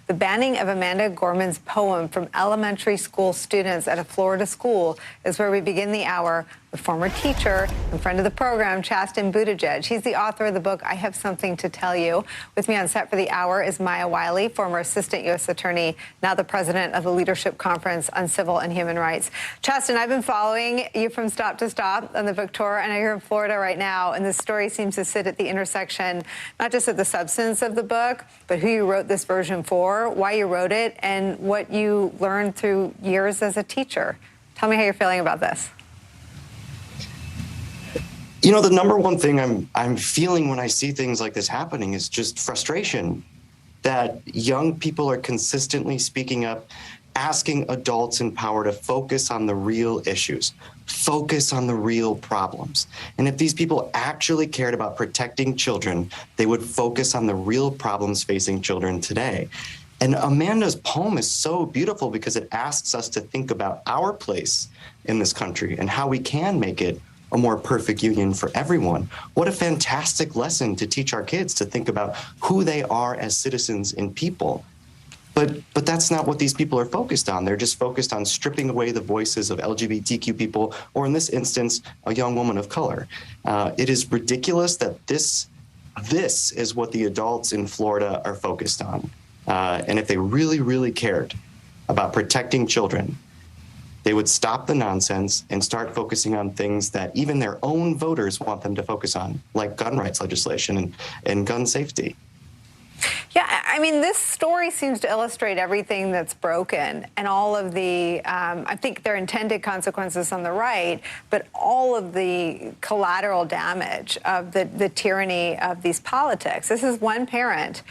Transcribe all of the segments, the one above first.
The banning of Amanda Gorman's poem from elementary school students at a Florida school is where we begin the hour with former teacher and friend of the program, Chasten. He's the author of the book, I Have Something to Tell You. With me on set for the hour is Maya Wiley, former assistant U.S. attorney, now the president of the Leadership Conference on Civil and Human Rights. Chasten, I've been following you from stop to stop on the book tour, and you're in Florida right now, and this story seems to sit at the intersection, not just of the substance of the book, but who you wrote this version for, why you wrote it, and what you learned through years as a teacher. Tell me how you're feeling about this. You know, the number one thing I'm feeling when I see things like this happening is just frustration that young people are consistently speaking up, asking adults in power to focus on the real issues, focus on the real problems. And if these people actually cared about protecting children, they would focus on the real problems facing children today. And Amanda's poem is so beautiful because it asks us to think about our place in this country and how we can make it a more perfect union for everyone. What a fantastic lesson to teach our kids to think about who they are as citizens and people. But that's not what these people are focused on. They're just focused on stripping away the voices of LGBTQ people, or in this instance, a young woman of color. It is ridiculous that this is what the adults in Florida are focused on. And if they really, really cared about protecting children, they would stop the nonsense and start focusing on things that even their own voters want them to focus on, like gun rights legislation and gun safety. Yeah, I mean, this story seems to illustrate everything that's broken and all of the, I think their intended consequences on the right, but all of the collateral damage of the tyranny of these politics. This is one parent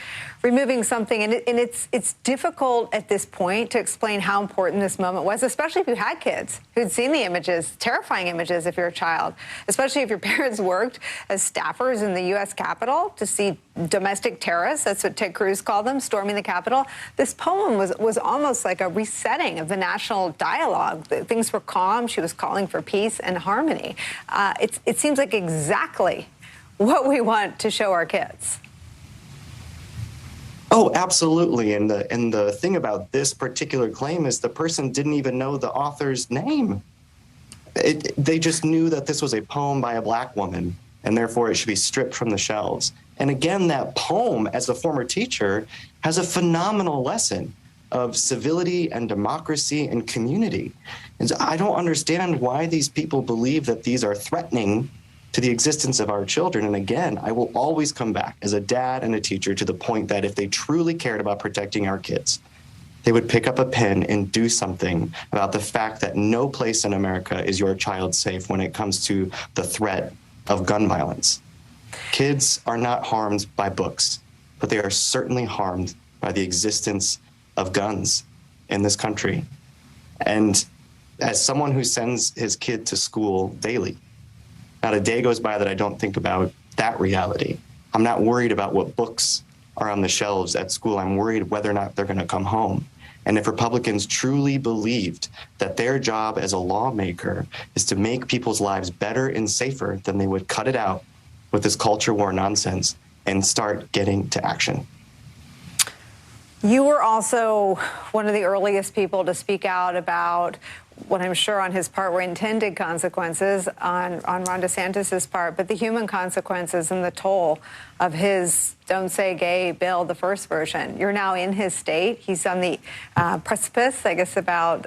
removing something, and it's difficult at this point to explain how important this moment was, especially if you had kids who'd seen the images, terrifying images if you're a child, especially if your parents worked as staffers in the U.S. Capitol to see domestic terrorists, that's what Ted Cruz called them, storming the Capitol. This poem was almost like a resetting of the national dialogue. Things were calm. She was calling for peace and harmony. It seems like exactly what we want to show our kids. Oh, absolutely. And the thing about this particular claim is the person didn't even know the author's name. They just knew that this was a poem by a Black woman, and therefore it should be stripped from the shelves. And again, that poem, as a former teacher, has a phenomenal lesson of civility and democracy and community. And I don't understand why these people believe that these are threatening to the existence of our children. And again, I will always come back as a dad and a teacher to the point that if they truly cared about protecting our kids, they would pick up a pen and do something about the fact that no place in America is your child safe when it comes to the threat of gun violence. Kids are not harmed by books, but they are certainly harmed by the existence of guns in this country. And as someone who sends his kid to school daily, not a day goes by that I don't think about that reality. I'm not worried about what books are on the shelves at school. I'm worried whether or not they're going to come home. And if Republicans truly believed that their job as a lawmaker is to make people's lives better and safer, then they would cut it out with this culture war nonsense and start getting to action. You were also one of the earliest people to speak out about what I'm sure on his part were intended consequences on Ron DeSantis' part, but the human consequences and the toll of his Don't Say Gay bill, the first version. You're now in his state. He's on the precipice, I guess about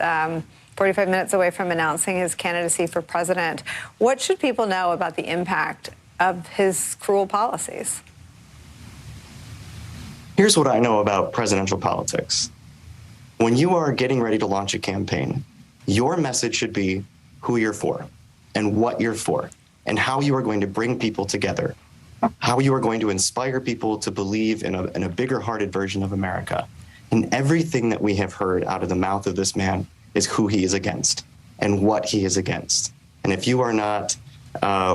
45 minutes away from announcing his candidacy for president. What should people know about the impact of his cruel policies? Here's what I know about presidential politics. When you are getting ready to launch a campaign, your message should be who you're for and what you're for and how you are going to bring people together, how you are going to inspire people to believe in a bigger-hearted version of America. And everything that we have heard out of the mouth of this man is who he is against and what he is against. And if you are not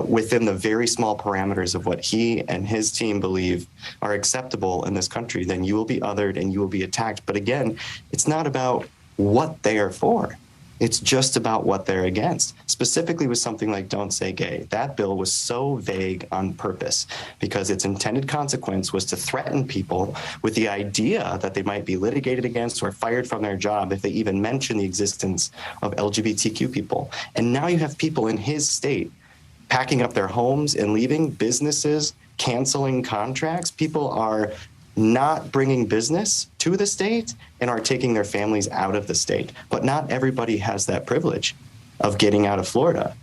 within the very small parameters of what he and his team believe are acceptable in this country, then you will be othered and you will be attacked. But again, it's not about what they are for. It's just about what they're against. Specifically with something like Don't Say Gay. That bill was so vague on purpose because its intended consequence was to threaten people with the idea that they might be litigated against or fired from their job if they even mention the existence of LGBTQ people. And now you have people in his state packing up their homes and leaving, businesses canceling contracts. People are not bringing business to the state and are taking their families out of the state. But not everybody has that privilege of getting out of Florida.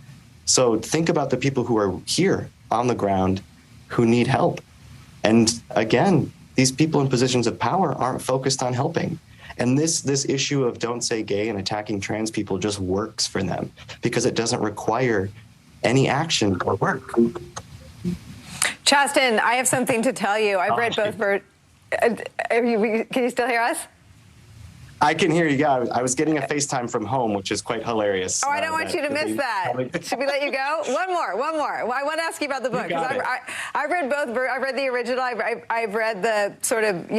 So think about the people who are here on the ground who need help. And again, these people in positions of power aren't focused on helping. And this issue of Don't Say Gay and attacking trans people just works for them because it doesn't require any action or work. Chasten, I have something to tell you. I've read both can you still hear us? I can hear you. Yeah, I was getting a FaceTime from home, which is quite hilarious. Oh, I don't want you to miss that. Should we let you go? One more. Well, I want to ask you about the book. I've read both. I've read the original. I've read the sort of,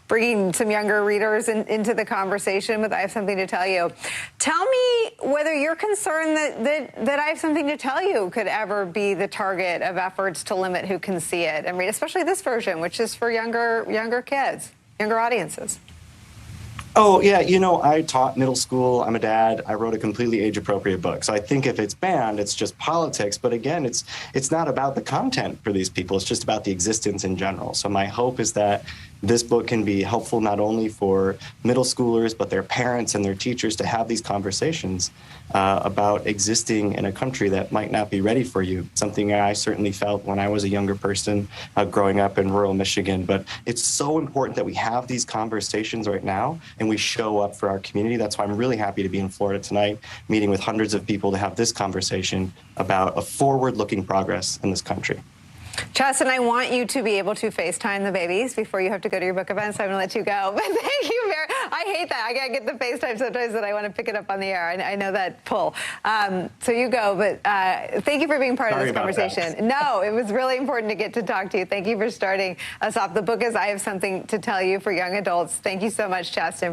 bringing some younger readers into the conversation with I Have Something to Tell You. Tell me whether you're concerned that I Have Something to Tell You could ever be the target of efforts to limit who can see it and read, especially this version, which is for younger kids, younger audiences. Oh, yeah. I taught middle school. I'm a dad. I wrote a completely age-appropriate book. So I think if it's banned, it's just politics. But again, it's not about the content for these people. It's just about the existence in general. So my hope is that this book can be helpful not only for middle schoolers, but their parents and their teachers to have these conversations about existing in a country that might not be ready for you. Something I certainly felt when I was a younger person growing up in rural Michigan. But it's so important that we have these conversations right now and we show up for our community. That's why I'm really happy to be in Florida tonight, meeting with hundreds of people to have this conversation about a forward-looking progress in this country. Chasten, I want you to be able to FaceTime the babies before you have to go to your book event, so I'm going to let you go. But thank you I hate that. I got to get the FaceTime sometimes that I want to pick it up on the air. I know that pull. So you go, but thank you for being part of this conversation. No, it was really important to get to talk to you. Thank you for starting us off. The book is I Have Something to Tell You for young adults. Thank you so much, Chasten.